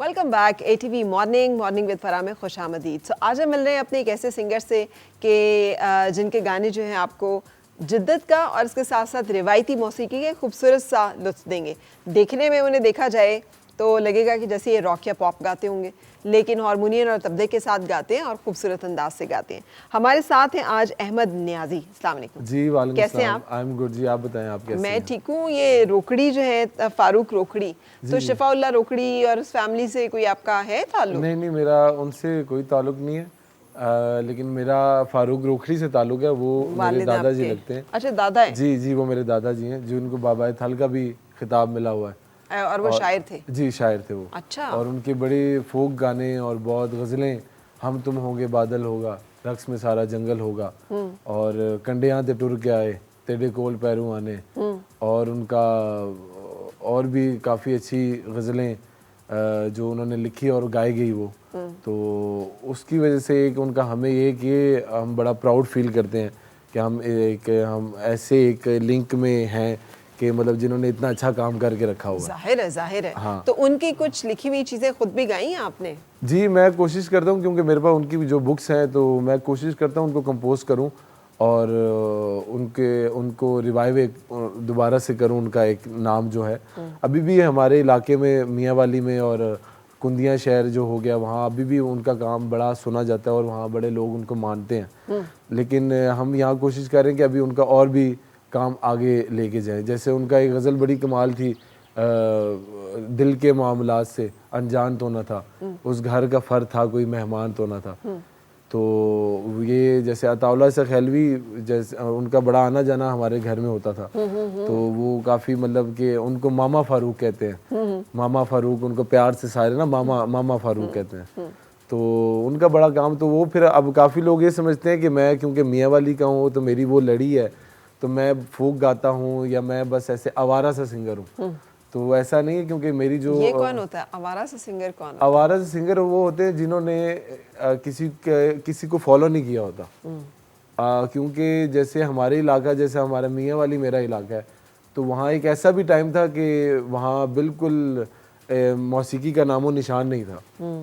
Welcome back ATV morning with Farah में खुशामदीद। सो आज हम मिल रहे हैं अपने एक ऐसे सिंगर से कि जिनके गाने जो हैं आपको जिद्दत का और इसके साथ साथ रिवायती मौसीकी के खूबसूरत सा लुत्फ़ देंगे। देखने में उन्हें देखा जाए तो लगेगा कि जैसे ये रॉक या पॉप गाते होंगे, लेकिन हारमोनियम और तबले के साथ गाते हैं और खूबसूरत अंदाज से गाते हैं। हमारे साथ हैं आज अहमद नियाज़ी। अस्सलाम वालेकुम। जी वालेकुम कैसे हैं सलाम। आप? आई एम गुड जी, आप बताएं आप कैसे मैं हैं? ठीक हूँ। ये रोकड़ी जो है फारूक रोकड़ी, तो जी। शिफाउल्लाह रोकड़ी और उस फैमिली से कोई आपका है ताल्लुक? नहीं मेरा उनसे कोई ताल्लुक नहीं है। लेकिन मेरा फारूक रोखड़ी से ताल्लुक है। वो मेरे वालिद दादाजी आपके? लगते हैं। अच्छा, दादा है। जी वो मेरे दादाजी हैं, जिनको बाबा थल का भी खिताब मिला हुआ है। और वो शायर थे? जी शायर थे वो। अच्छा। और उनके बड़े फोक गाने और बहुत गज़लें, हम तुम होंगे बादल होगा, रक्स में सारा जंगल होगा, और कंडियां ते टुर के आए तेरे कोल पैरू आने, और उनका और भी काफ़ी अच्छी गज़लें जो उन्होंने लिखी और गाई गई वो। तो उसकी वजह से एक उनका हमें ये हम बड़ा प्राउड फील करते हैं कि हम ऐसे एक लिंक में हैं कि मतलब जिन्होंने इतना अच्छा काम करके रखा हुआ है। जाहिर है। हाँ। तो उनकी कुछ लिखी हुई चीज़ें खुद भी गाई हैं आपने? जी मैं कोशिश करता हूँ, क्योंकि मेरे पास उनकी जो बुक्स हैं, तो मैं कोशिश करता हूँ उनको कंपोज करूँ और उनको रिवाइव एक दोबारा से करूँ। उनका एक नाम जो है अभी भी हमारे इलाके में मियाँ वाली में और कुंदिया शहर जो हो गया, वहाँ अभी भी उनका काम बड़ा सुना जाता है और वहाँ बड़े लोग उनको मानते हैं। लेकिन हम यहाँ कोशिश कर रहे हैं कि अभी उनका और भी काम आगे लेके जाएं। जैसे उनका एक गज़ल बड़ी कमाल थी, दिल के मामलात से अनजान तो न था, उस घर का फर था कोई मेहमान तो न था। तो ये जैसे अताउल्लाह से खैलवी, जैसे उनका बड़ा आना जाना हमारे घर में होता था। तो वो काफ़ी मतलब कि उनको मामा फारूक कहते हैं। मामा फारूक उनको प्यार से सारे ना मामा फारूक कहते हैं। तो उनका बड़ा काम, तो वो फिर अब काफ़ी लोग ये समझते हैं कि मैं क्योंकि मियाँ वाली का हूँ तो मेरी वो लड़ी है, तो मैं फोक गाता हूँ या मैं बस ऐसे आवारा सा सिंगर हूँ। तो ऐसा नहीं है, क्योंकि मेरी जो ये कौन होता है आवारा सा सिंगर? कौन होता है? आवारा से सिंगर वो होते हैं जिन्होंने किसी को फॉलो नहीं किया होता। क्योंकि जैसे हमारे इलाका, जैसे हमारा मियाँ वाली मेरा इलाका है, तो वहाँ एक ऐसा भी टाइम था कि वहाँ बिल्कुल मौसीकी का नामो निशान नहीं था,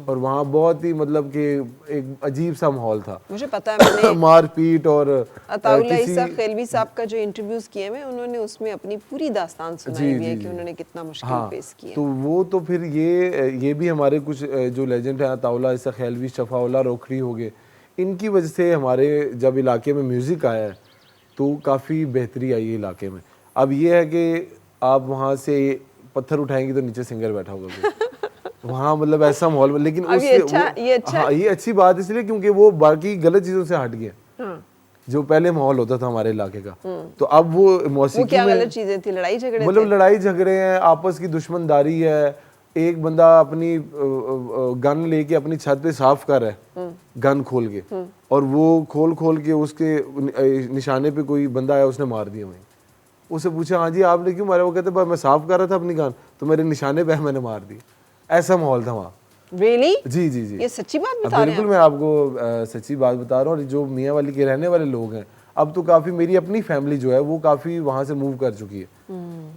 और वहाँ बहुत ही मतलब कि एक अजीब सा माहौल था। मुझे पता है, मैंने मारपीट और अताउल्लाह किसी ईसा खैलवी साहब का जो इंटरव्यूज किए हैं उन्होंने उसमें अपनी पूरी दास्तान सुनाई हुई है कि उन्होंने कितना मुश्किल फेस किया। तो वो तो फिर ये भी हमारे कुछ जो लेजेंड हैं, अताउल्लाह ईसा खैलवी, शफाउल्लाह रोखड़ी हो गए, इनकी वजह से हमारे जब इलाके में म्यूज़िक आया है तो काफ़ी बेहतरी आई है इलाके में। अब ये है कि आप वहाँ से पत्थर उठाएंगे तो नीचे सिंगर बैठा होगा कोई। वहाँ मतलब ऐसा माहौल, लेकिन अब उससे ये अच्छा हाँ ये अच्छी बात इसलिए क्योंकि वो बाकी गलत चीज़ों से हट गया। हाँ। जो पहले माहौल होता था हमारे इलाके का, तो अब वो मौसीकी क्या में गलत चीजें थी? लड़ाई झगड़े मतलब थे? लड़ाई झगड़े हैं, आपस की दुश्मनदारी है। एक बंदा अपनी गन लेके अपनी छत पे साफ कर रहा है, गन खोल के, और वो खोल के उसके निशाने पे कोई बंदा आया, उसने मार दिया वहीं। उसे पूछा, हाँ जी आपने क्यों मारा? वो कहते भाई मैं साफ कर रहा था अपनी गन, तो मेरे निशाने पे मैंने मार दिया। ऐसा माहौल था वहाँ। Really? जी ये सच्ची बात बता रहे हैं? बिल्कुल मैं आपको सच्ची बात बता रहा हूँ। और जो मियाँ वाली के रहने वाले लोग हैं, अब तो काफ़ी मेरी अपनी फैमिली जो है वो काफ़ी वहाँ से मूव कर चुकी है।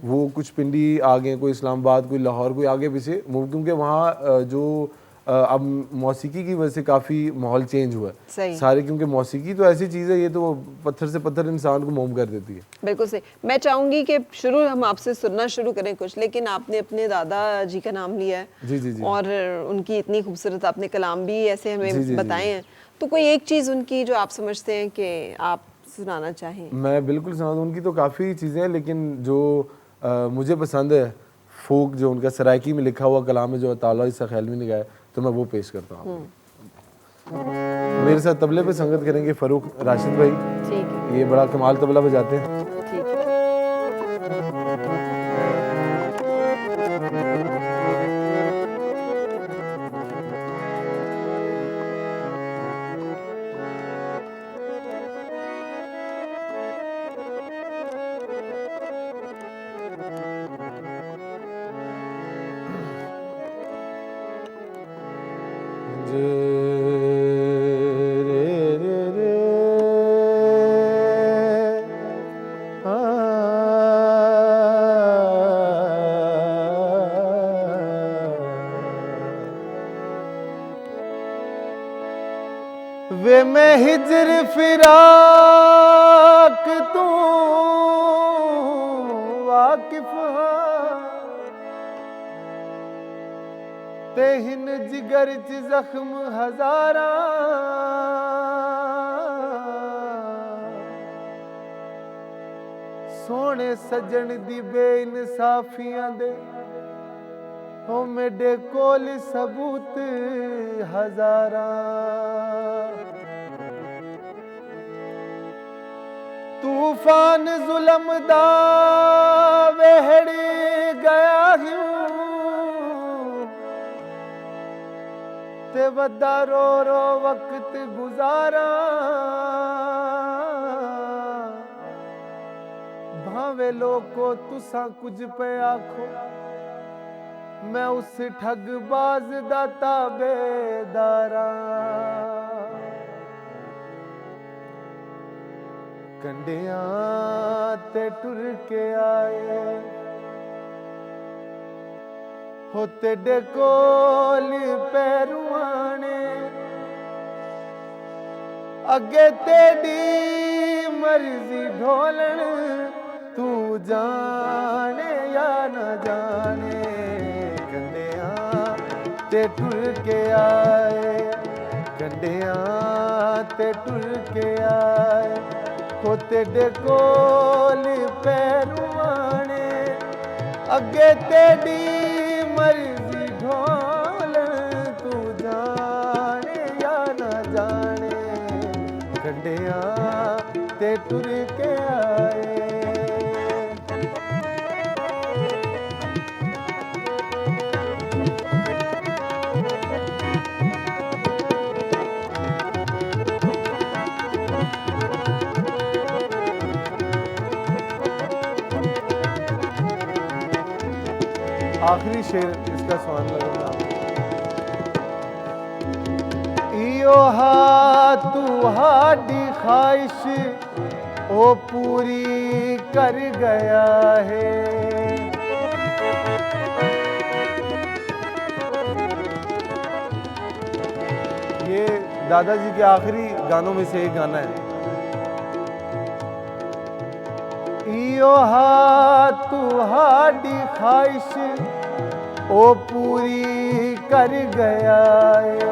वो कुछ पिंडी आ गए, कोई इस्लामाबाद, कोई लाहौर, कोई आगे पीछे मूव, क्योंकि वहाँ अब मौसीकी की वजह से काफ़ी माहौल चेंज हुआ है सही। सारे, क्योंकि मौसीकी तो ऐसी चीज़ है, ये तो पत्थर से पत्थर इंसान को मोम कर देती है। बिल्कुल सही। मैं चाहूंगी कि हम आपसे सुनना शुरू करें कुछ, लेकिन आपने अपने दादाजी का नाम लिया है। जी और उनकी इतनी खूबसूरत आपने कलाम भी ऐसे हमें जी बताए हैं, तो कोई एक चीज़ उनकी जो आप समझते हैं कि आप सुनाना चाहें? मैं बिल्कुल समझता हूँ। उनकी तो काफ़ी चीज़ें हैं, लेकिन जो मुझे पसंद है फोक, जो उनका सराइकी में लिखा हुआ कलाम है जो अताउल्लाह ईसा खैलवी ने गाया, तो मैं वो पेश करता हूँ। मेरे साथ तबले पे संगत करेंगे फ़रूक राशिद भाई। ठीक है। ये बड़ा कमाल तबला बजाते हैं। ठीक है। वे मैं हिजर फिराक तू वाकिफ ते हिन जिगर च जख्म हजारा सोने सजन दी बेइंसाफियां दे हो मेरे कोल सबूत हजारा तूफान जुलम दा वहड़ गया हूं ते वदा रो रो वक्त गुजारा भावे लोको तुसा कुछ पे आखो मैं उस ठगबाज दा ताबेदारा कंडियां ते टुर के आए हो तेरे कोल पैरुआने अगे तेरी मर्जी ढोलन तू जाने या न जाने कंडियां ते टुर के आए कंडियां ते टुर के आए हो तेरे कोल पैरुआने अगे तेरी मर्जी ढोल तू जाने या न जाने कंडियां ते टुर के आए आखिरी शेर इसका स्वान लगेगा इयो हा तू हाडी ख्वाहिश ओ पूरी कर गया है ये दादाजी के आखिरी गानों में से एक गाना है इयो हा तू हाडी ख्वाहिश ओ पूरी कर गया है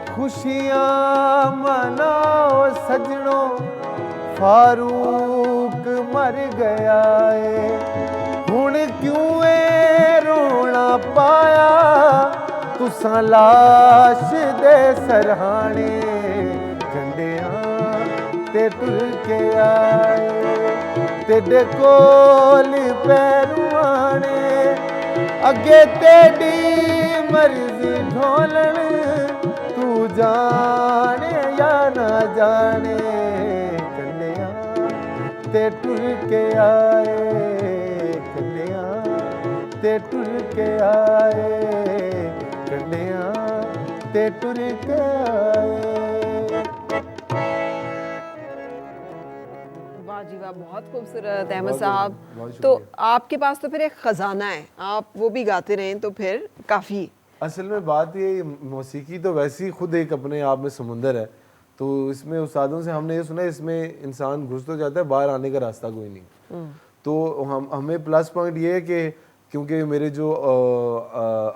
खुशियां मनाओ सजनो फारूक मर गया है हुण क्यों रोना पाया तुसा लाश दे सरहाने कंडियां ते टुर के आए तेरे कोल पैरुआने अगे तेरी मर्जी ढोलन तू जाने या ना जाने कंडियां ते टुर के आए कंडियां ते टुर के आए कंडियां ते टुर के आए जी वाह बहुत खूबसूरत अहमद साहब तो आपके पास तो फिर एक खजाना है आप वो भी गाते रहें तो फिर काफ़ी असल में बात ये मौसीकी तो वैसे ही खुद एक अपने आप में समुंदर है तो इसमें उस्तादों से हमने ये सुना है इसमें इंसान घुस तो जाता है बाहर आने का रास्ता कोई नहीं तो हमें प्लस पॉइंट ये है कि क्योंकि मेरे जो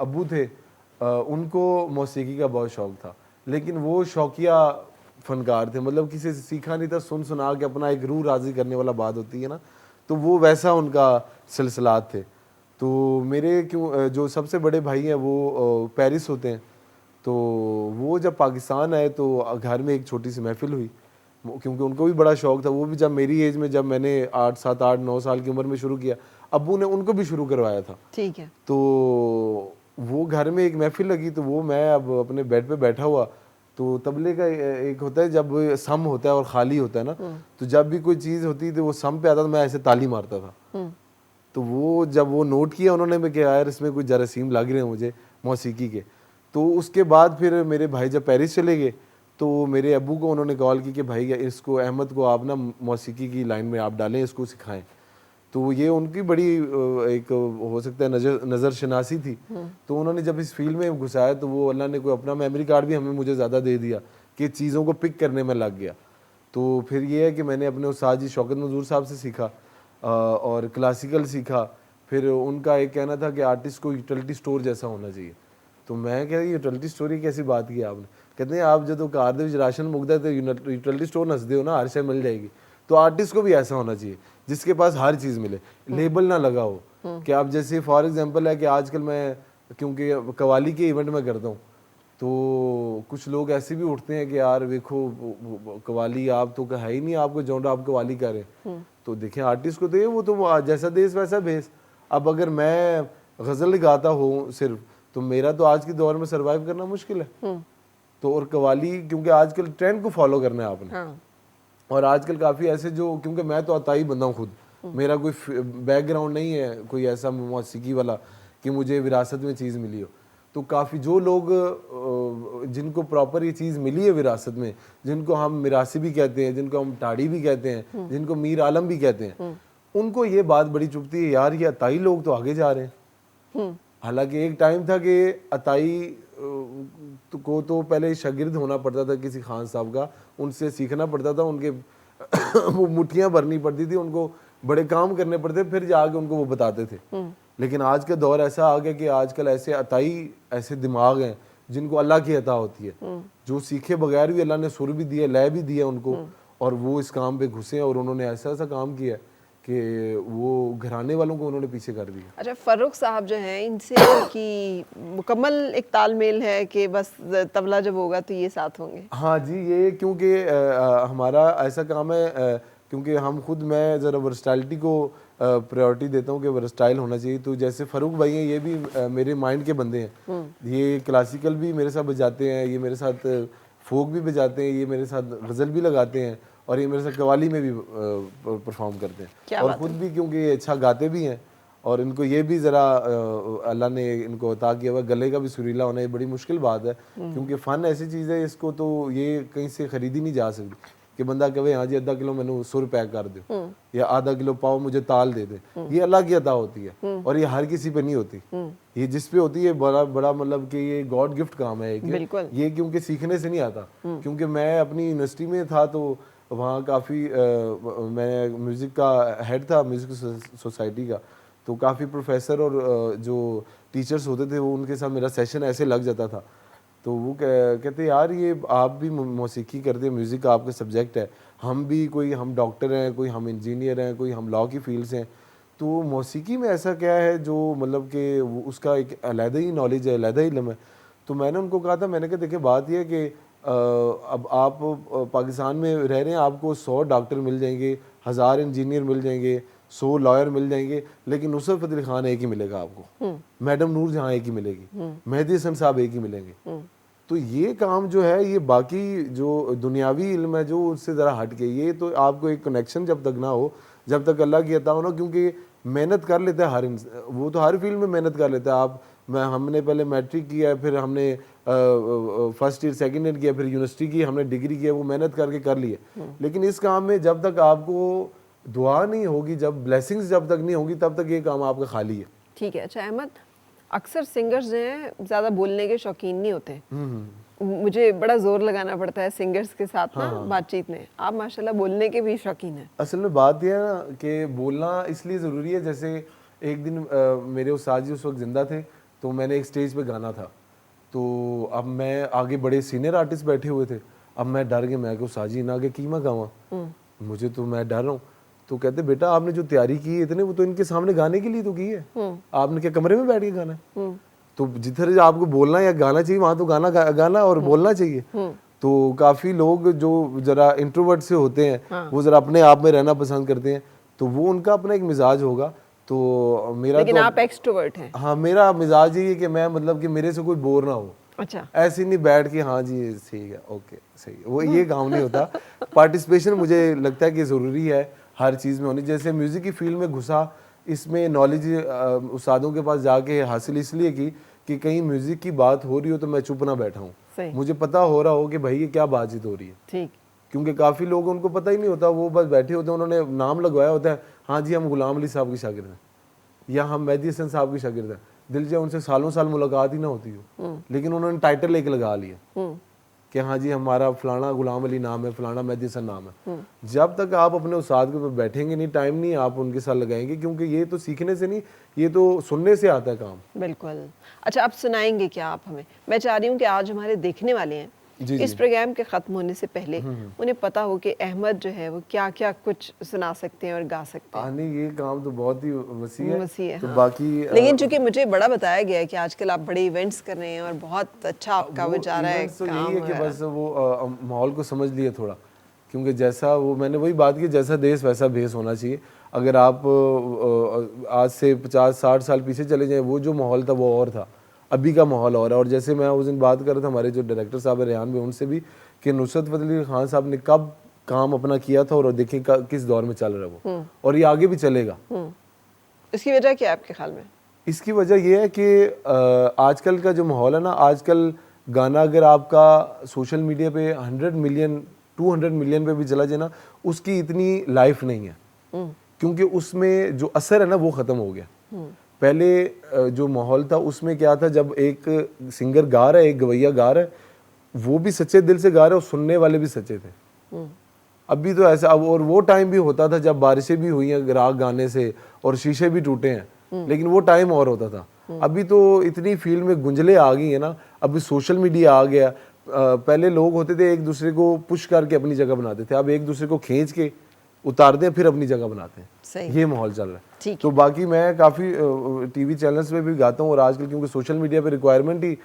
अब्बू थे उनको मौसीकी का बहुत शौक था लेकिन वो शौकिया फनकार थे मतलब किसी से सीखा नहीं था सुन सुना के अपना एक रूह राजी करने वाला बात होती है ना तो वो वैसा उनका सिलसिलात थे तो मेरे क्यों जो सबसे बड़े भाई हैं वो पेरिस होते हैं तो वो जब पाकिस्तान आए तो घर में एक छोटी सी महफिल हुई क्योंकि उनको भी बड़ा शौक था वो भी जब मेरी एज में जब मैंने 8, 7, 8, 9 साल की उम्र में शुरू किया अब्बू ने उनको भी शुरू करवाया था ठीक है तो वो घर में एक महफिल लगी तो वो मैं अब अपने बेड पे बैठा हुआ तो तबले का एक होता है जब सम होता है और खाली होता है ना तो जब भी कोई चीज़ होती थी वो सम पे आता तो मैं ऐसे ताली मारता था तो वो जब वो नोट किया उन्होंने मैं कहा यार इसमें कुछ जरासीम लग रहे हैं मुझे मौसीकी के तो उसके बाद फिर मेरे भाई जब पेरिस चले गए तो मेरे अब्बू को उन्होंने कॉल की कि भाई इसको अहमद को आप ना मौसीकी की लाइन में आप डालें इसको सिखाएं तो ये उनकी बड़ी एक हो सकता है नज़र शनासी थी तो उन्होंने जब इस फील्ड में घुसाया तो वो अल्लाह ने कोई अपना मेमोरी कार्ड भी हमें मुझे ज़्यादा दे दिया कि चीज़ों को पिक करने में लग गया। तो फिर ये है कि मैंने अपने उस्ताद जी शौकत मंजूर साहब से सीखा और क्लासिकल सीखा। फिर उनका एक कहना था कि आर्टिस्ट को यूटिलिटी स्टोर जैसा होना चाहिए। तो मैं कह रही यूटिलिटी स्टोर की कैसी बात की आपने? कहते हैं आप जो कार दे राशन मुकदा है तो यूटिलिटी स्टोर नसदे हो ना, हर शय मिल जाएगी। तो आर्टिस्ट को भी ऐसा होना चाहिए जिसके पास हर चीज़ मिले, लेबल ना लगा हो कि आप जैसे फॉर एग्जांपल है कि आजकल मैं क्योंकि कवाली के इवेंट में करता हूँ, तो कुछ लोग ऐसे भी उठते हैं कि यार देखो कवाली आप तो है ही नहीं, आपको जौन आप कवाली कर रहे हैं। तो देखें आर्टिस्ट को तो ये वो तो जैसा देश वैसा भेस। अब अगर मैं गज़ल गाता हूँ सिर्फ, तो मेरा तो आज के दौर में सर्वाइव करना मुश्किल है। तो और कवाली क्योंकि आजकल ट्रेंड को फॉलो करना है आपने। हाँ। और आजकल काफ़ी ऐसे जो, क्योंकि मैं तो अताई बंदा हूँ खुद, मेरा कोई बैकग्राउंड नहीं है कोई ऐसा मौसीकी वाला कि मुझे विरासत में चीज़ मिली हो। तो काफ़ी जो लोग जिनको प्रॉपर ये चीज़ मिली है विरासत में, जिनको हम मिरासी भी कहते हैं, जिनको हम टाड़ी भी कहते हैं, जिनको मीर आलम भी कहते हैं, उनको ये बात बड़ी चुभती है यार ये अताई लोग तो आगे जा रहे हैं। हालांकि एक टाइम था कि अताई को तो पहले शागिर्द होना पड़ता था किसी खान साहब का, उनसे सीखना पड़ता था, उनके वो मुट्ठियाँ भरनी पड़ती थी, उनको बड़े काम करने पड़ते, फिर जाके उनको वो बताते थे। लेकिन आज का दौर ऐसा आ गया कि आजकल ऐसे अताई ऐसे दिमाग हैं जिनको अल्लाह की अता होती है, जो सीखे बगैर भी अल्लाह ने सुर भी दिया, लय भी दिया उनको, और वो इस काम पे घुसे और उन्होंने ऐसा ऐसा काम किया कि वो घराने वालों को उन्होंने पीछे कर दिया। अच्छा, फ़र्रुख साहब जो हैं इनसे की मुकम्मल एक तालमेल है कि बस तबला जब होगा तो ये साथ होंगे? हाँ जी, ये क्योंकि हमारा ऐसा काम है क्योंकि हम खुद, मैं ज़रा वर्सटाइलिटी को प्रायोरिटी देता हूँ कि वर्सटाइल होना चाहिए। तो जैसे फ़ारूक भाई हैं, ये भी मेरे माइंड के बंदे हैं। ये क्लासिकल भी मेरे साथ बजाते हैं, ये मेरे साथ फोक भी बजाते हैं, ये मेरे साथ गज़ल भी लगाते हैं, और ये मेरे साथ कवाली में भी परफॉर्म करते हैं, और ख़ुद भी क्योंकि ये अच्छा गाते भी हैं, और इनको ये भी ज़रा अल्लाह ने इनको अता किया हुआ, गले का भी सुरीला होना ये बड़ी मुश्किल बात है, क्योंकि फ़न ऐसी चीज़ है, इसको तो ये कहीं से ख़रीदी नहीं जा सकती कि बंदा कहे हाँ जी आधा किलो मैंने सुर पैक कर दो, या आधा किलो पाओ मुझे ताल दे दे। ये अल्लाह की अता होती है, और ये हर किसी पे नहीं होती। ये जिस पे होती है बड़ा बड़ा मतलब कि ये गॉड गिफ्ट काम है ये क्योंकि सीखने से नहीं आता। क्योंकि मैं अपनी यूनिवर्सिटी में था तो वहाँ काफ़ी मैं म्यूज़िक का हेड था, म्यूज़िक सोसाइटी का, तो काफ़ी प्रोफेसर और जो टीचर्स होते थे वो उनके साथ मेरा सेशन ऐसे लग जाता था। तो वो कहते यार ये आप भी मौसीकी करते हैं, म्यूज़िक का आपका सब्जेक्ट है, हम भी कोई हम डॉक्टर हैं, कोई हम इंजीनियर हैं, कोई हम लॉ की फील्ड से हैं, तो मौसीकी में ऐसा क्या है जो मतलब कि उसका एक अलहदा ही नॉलेज है, अलहदा ही इल्म है। तो मैंने उनको कहा था, मैंने कहा देखिए बात यह है कि अब आप पाकिस्तान में रह रहे हैं, आपको 100 डॉक्टर मिल जाएंगे, 1000 इंजीनियर मिल जाएंगे, 100 लॉयर मिल जाएंगे, लेकिन नुसरत फतेह खान एक ही मिलेगा आपको, मैडम नूर जहाँ एक ही मिलेगी, मेहदी हसन साहब एक ही मिलेंगे। तो ये काम जो है ये बाकी जो दुनियावी इल्म है जो उससे ज़रा हट के, ये तो आपको एक कनेक्शन जब तक ना हो, जब तक अल्लाह की अता हो ना, क्योंकि मेहनत कर लेता है हर वो तो हर फील्ड में मेहनत कर लेता है। आप हमने पहले मैट्रिक किया है, फिर हमने फर्स्ट ईयर सेकंड ईयर किया, फिर यूनिवर्सिटी की, हमने डिग्री किया, वो मेहनत करके कर लिए। लेकिन इस काम में जब तक आपको दुआ नहीं होगी, जब ब्लेसिंग्स जब तक नहीं होगी, तब तक ये काम आपका खाली है। ठीक है। अच्छा अहमद, अक्सर सिंगर्स जो हैं ज़्यादा बोलने के शौकीन नहीं होते, मुझे बड़ा जोर लगाना पड़ता है सिंगर्स के साथ ना बातचीत में, आप माशाल्लाह बोलने के भी शौकीन हैं। असल में बात यह है ना कि बोलना इसलिए ज़रूरी है, जैसे एक दिन मेरे उस्ताद जी उस वक्त ज़िंदा थे, तो मैंने एक स्टेज पे गाना था, तो अब मैं आगे बड़े सीनियर आर्टिस्ट बैठे हुए थे, अब मैं डर गया, मैं उस्ताद जी ना आगे कीमा गावा, मुझे तो मैं डर रहा हूँ। तो कहते बेटा आपने जो तैयारी की है इतने, वो तो इनके सामने गाने के लिए तो की है, आपने क्या कमरे में बैठ के गाना है? तो जिधर आपको बोलना या गाना चाहिए वहां तो गाना और बोलना चाहिए। तो काफी लोग जो जरा इंट्रोवर्ट से होते हैं, वो जरा अपने आप में रहना पसंद करते हैं, तो वो उनका अपना एक मिजाज होगा। तो मेरा लेकिन तो आप एक्सट्रोवर्ट हैं। हाँ, मेरा मिजाज ये है कि मैं मतलब कि मेरे से कोई बोर ना हो। अच्छा, ऐसे नहीं बैठ के हाँ जी ठीक है ओके सही है, वो ये काम नहीं होता। पार्टिसिपेशन मुझे लगता है कि ज़रूरी है हर चीज़ में होनी। जैसे म्यूज़िक की फील्ड में घुसा, इसमें नॉलेज उस्तादों के पास जाके हासिल इसलिए की कि कहीं म्यूज़िक की बात हो रही हो तो मैं चुप ना बैठा हूँ, मुझे पता हो रहा हो कि भाई ये क्या बातचीत हो रही है। ठीक, क्योंकि काफ़ी लोग उनको पता ही नहीं होता, वो बस बैठे होते हैं, उन्होंने नाम लगवाया होता है, हाँ जी हम गुलाम अली साहब के शागिर्द हैं या हम मेहदी हसन साहब के शागिर्द हैं, दिल से उनसे सालों साल मुलाकात ही ना होती हो, लेकिन उन्होंने टाइटल एक लगा लिया कि हाँ जी हमारा फलाना गुलाम अली नाम है, फलाना मेहदी हसन नाम है। जब तक आप अपने उस्ताद के ऊपर बैठेंगे नहीं, टाइम नहीं आप उनके साथ लगाएंगे, क्योंकि ये तो सीखने से नहीं, ये तो सुनने से आता है काम। बिल्कुल। अच्छा, आप सुनाएंगे क्या आप हमें? मैं चाह रही हूँ कि आज हमारे देखने वाले हैं, जी, इस जी। प्रोग्राम के ख़त्म होने से पहले उन्हें पता हो कि अहमद जो है वो क्या क्या कुछ सुना सकते हैं और गा सकते हैं। नहीं, ये काम तो बहुत ही वसी है। वसी है, तो हाँ। बाकी लेकिन चूंकि मुझे बड़ा बताया गया है कि आजकल आप बड़े इवेंट्स कर रहे हैं और बहुत अच्छा आपका वो जा रहा है इवेंट्स तो काम यही है कि वगैरह। बस वो माहौल को समझ लिए थोड़ा, क्योंकि जैसा वो मैंने वही बात की, जैसा देश वैसा भेस होना चाहिए। अगर आप आज से 50-60 साल पीछे चले जाएं, वो जो माहौल था वो और था, अभी का माहौल और है। और जैसे मैं उस दिन बात कर रहा था हमारे जो डायरेक्टर साहब है रेहान भाई, उनसे भी, कि नुसरत फतेह अली खान साहब ने कब काम अपना किया था और देखें किस दौर में चल रहा है वो, और ये आगे भी चलेगा। इसकी वजह क्या है आपके ख्याल में? इसकी वजह यह है कि आजकल का जो माहौल है ना, आजकल गाना अगर आपका सोशल मीडिया पे 100 मिलियन 200 मिलियन पे भी चला जाए ना, उसकी इतनी लाइफ नहीं है, क्योंकि उसमें जो असर है ना वो ख़त्म हो गया। पहले जो माहौल था उसमें क्या था, जब एक सिंगर गा रहा है, एक गवैया गा रहा है, वो भी सच्चे दिल से गा रहा है और सुनने वाले भी सच्चे थे। अभी तो ऐसा, अब और वो टाइम भी होता था जब बारिशें भी हुई हैं राग गाने से और शीशे भी टूटे हैं, लेकिन वो टाइम और होता था। अभी तो इतनी फील्ड में गुंजले आ गई है ना, अभी सोशल मीडिया आ गया। पहले लोग होते थे एक दूसरे को पुश करके अपनी जगह बनाते थे, अब एक दूसरे को खींच के उतारते हैं फिर अपनी जगह बनाते हैं। सही। ये माहौल चल रहा है। ठीक तो बाकी मैं काफ़ी टीवी चैनल्स पे भी गाता हूँ, और आजकल क्योंकि सोशल मीडिया पे रिक्वायरमेंट ही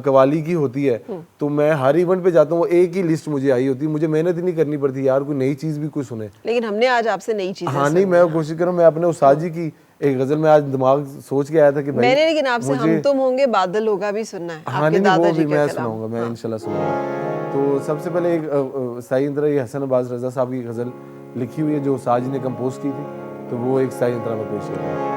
कवाली की होती है, तो मैं हर इवेंट पे जाता हूँ, एक ही लिस्ट मुझे आई होती है, मुझे मेहनत ही नहीं करनी पड़ती यार, कोई नई चीज़ भी कोई सुने। लेकिन हमने आज आपसे नई चीजें हाँ नहीं, मैं कोशिश कर रहा हूँ, मैं अपने उस्ताद जी की एक गज़ल में आज दिमाग सोच के आया था कि भाई मैंने, लेकिन आपसे हम तुम होंगे बादल होगा भी सुनना है। हाँ आपके नहीं, वो दादाजी भी का मैं कलाम। सुनाऊंगा, मैं इंशाल्लाह सुनाऊंगा। तो सबसे पहले एक साई इंतरा, ये हसन अब्बास रजा साहब की गज़ल लिखी हुई है जो उस्ताद जी ने कंपोज की थी, तो वो एक साई इंतरा में पेश किया है।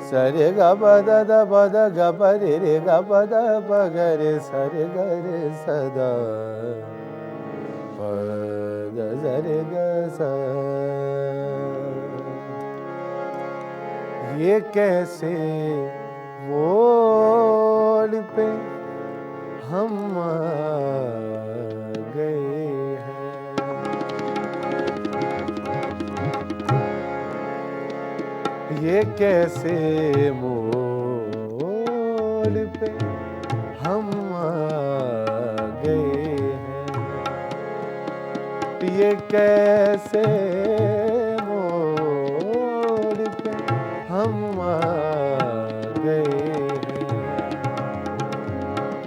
सरे ग पद द पद ग परे रे ग पद प ग रे सरे ग रे सदा पद सरे ग सा। ये कैसे वोड पे हम आ गए हैं, ये कैसे मोड़ पे हम आ गए हैं, ये कैसे मोड़ पे हम आ गए हैं,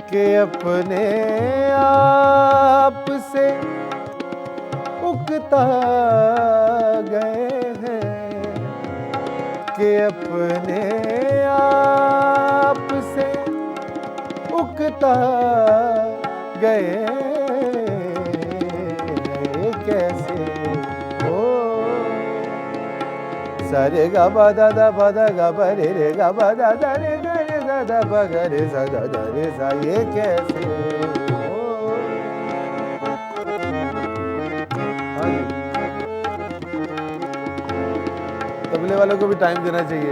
कि अपने आप से उकता गए हैं, कि अपने आप से उकता गए, कैसे हो सरे ग प द द प द ग प रे रे ग प द द रे ग रे ग द प ग रे स द द रे सा, ये कैसे हो। तबले वालों को भी टाइम देना चाहिए।